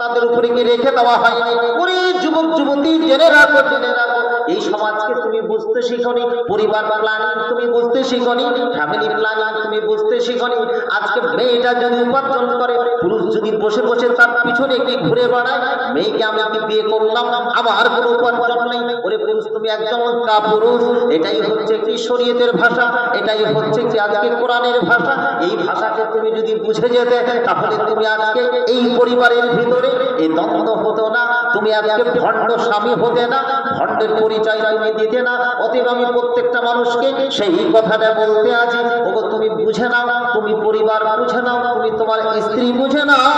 তাদের উপরে কি রেখে দেওয়া হয়? ওরে যুবক যুবতী, জেনে রাখো, জেনে রাখো, এই সমাজকে তুমি বুঝতে শিখনি, পরিবার প্ল্যানিং তুমি বুঝতে শিখনি, ফ্যামিলি প্ল্যানিং তুমি বুঝতে শিখনি। আজকে মেয়েটা যদি উপার্জন করে, পুরুষ যদি বসে বসে তার পিছনে কি ঘুরে বেড়ায়, মেয়েকে আমি কি বিয়ে করলাম, আমার কোনো উপার্জন নেই। ওরে পুরুষ, তুমি একজন কাপুরুষ। এটাই হচ্ছে কি শরীয়তের ভাষা, এটাই হচ্ছে কি আজকে কোরআনের ভাষা। এই ভাষাকে তুমি যদি বুঝে যেতে, তাহলে তুমি আজকে এই পরিবারের ভিতরে এই দ্বন্দ্ব হতো না, তুমি আজকে ভণ্ড স্বামী হতে না, ভণ্ডের পরিচয় তুমি দিতে না। অতএব আমি প্রত্যেকটা মানুষকে সেই কথাটা বলতে আছি, ওগো তুমি বুঝে নাও, তুমি পরিবার বুঝে নাও, তুমি তোমার স্ত্রী বুঝে নাও,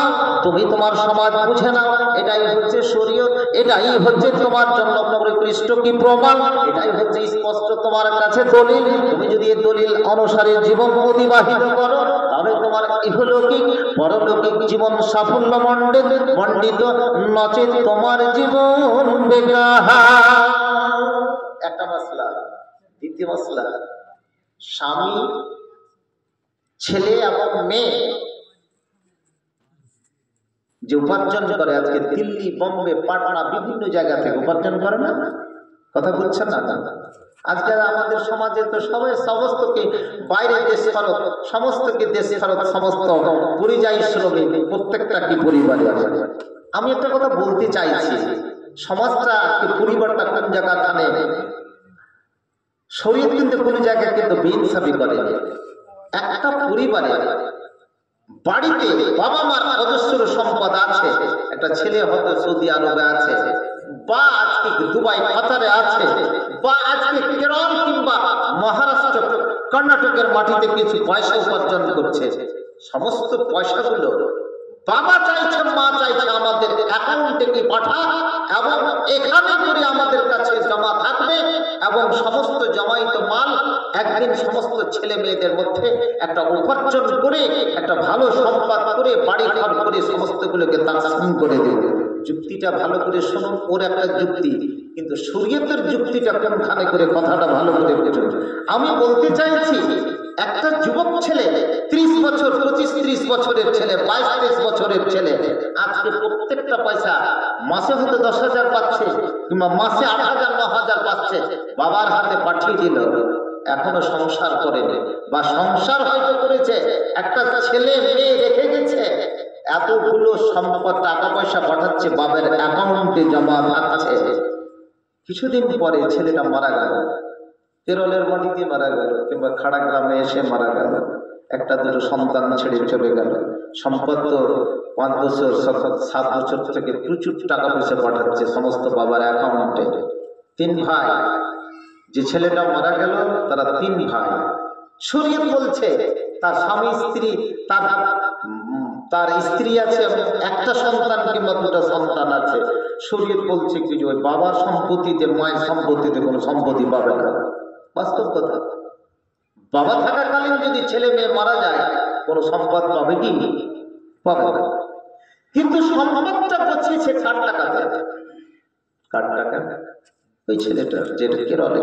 তুমি তোমার সমাজ বুঝে নাও। এটাই হচ্ছে শরীয়ত, এটাই হচ্ছে তোমার জন্য পরিকৃষ্ট কি প্রমাণ, এটাই হচ্ছে স্পষ্ট তোমার কাছে দলিল। তুমি যদি এই দলিল অনুসারে জীবন অতিবাহিত করো, তাহলে তোমার ইহলৌকিক পরলৌকিক জীবন সাফল্য মণ্ডিত, নচেত তোমার জীবন বেকার। একটা মাসলা। দ্বিতীয় মাসলা, স্বামী, ছেলে এবং মেয়ে যে উপার্জন করে, আজকে দিল্লি, বোম্বে, পাটনা বিভিন্ন জায়গা থেকে উপার্জন করে না, কথা বলছেন না? আজকে আমাদের সমাজে তো সবাই সমস্তকে বাইরে দেশ ফেরত, সমস্তকে দেশ ফেরত, সমস্ত পরিযায়ী শ্রমিক প্রত্যেকটা কি পরিবারে আছে। আমি একটা কথা বলতে চাইছি, সমাজটা কি পরিবারটা কোন জায়গাখানে, শরীয়ত কিন্তু কোন জায়গায় কিন্তু বেইনসাফি করে। একটা পরিবারে বাড়িতে বাবা মার অজস্র সম্পদ আছে, একটা ছেলে হয়তো সৌদি আরবে আছে, বা আজকে দুবাই কাতারে আছে, বা আজকে কেরল কিংবা মহারাষ্ট্র কর্ণাটকের মাটিতে কিছু পয়সা উপার্জন করছে। সমস্ত পয়সাগুলো বাবা চাইছে, মা চাইছে আমাদের অ্যাকাউন্টে কি পাঠা, এবং এখানে করে আমাদের কাছে জমা থাকবে, এবং সমস্ত জমাইত মাল একদিন সমস্ত ছেলে মেয়েদের মধ্যে একটা উপার্জন করে, একটা ভালো সম্পদ করে, বাড়ি ঘর করে সমস্তগুলোকে তাকসিম করে দেবে। যুক্তিটা ভালো করে শুনুন, ওর একটা যুক্তি, কিন্তু শরীয়তের যুক্তিটা কোনখানে করে, কথাটা ভালো করে বুঝুন। আমি বলতে চাইছি, একটা যুবক ছেলে 30 বছর, 25-30 বছরের ছেলে, 22-23 বছরের ছেলে, আজকে প্রত্যেকটা পয়সা মাসে হয়তো 10,000 পাচ্ছে, কিংবা মাসে 8,000-9,000 পাচ্ছে, বাবার হাতে পাঠিয়ে দিল, এখনো সংসার করেনি, বা সংসার হয়তো করেছে, একটা ছেলে মেয়ে রেখে গেছে, এতগুলো সম্পদ টাকা পয়সা পাঠাচ্ছে, বাবার অ্যাকাউন্টে জমা থাকছে। কিছুদিন পরে ছেলেটা মারা গেল, কেরলের মাটিতে মারা গেল, কিংবা খাড়া গ্রামে এসে মারা গেল, একটা দুটো সন্তান ছেড়ে চলে গেল। সম্পদ তো 5 বছর 7 বছর থেকে প্রচুর টাকা পয়সা পাঠাচ্ছে সমস্ত বাবার অ্যাকাউন্টে। 3 ভাই, যে ছেলেটা মারা গেল তারা 3 ভাই। শরীয়ত বলছে তার স্বামী স্ত্রী, তার স্ত্রী আছে, একটা সন্তান কিংবা 2টা সন্তান আছে। শরীয়ত বলছে কি যে বাবার সম্পত্তিতে, মায়ের সম্পত্তিতে কোনো সম্পত্তি পাবে না। বাস্তব কথা, বাবা থাকাকালীন যদি ছেলে মেয়ে মারা যায়, কোনো সম্পদ পাবে কি? পাবে না। কিন্তু সম্পদটা বসিয়েছে কার টাকাতে? কার টাকা? ওই ছেলেটা, যেটা কেরলে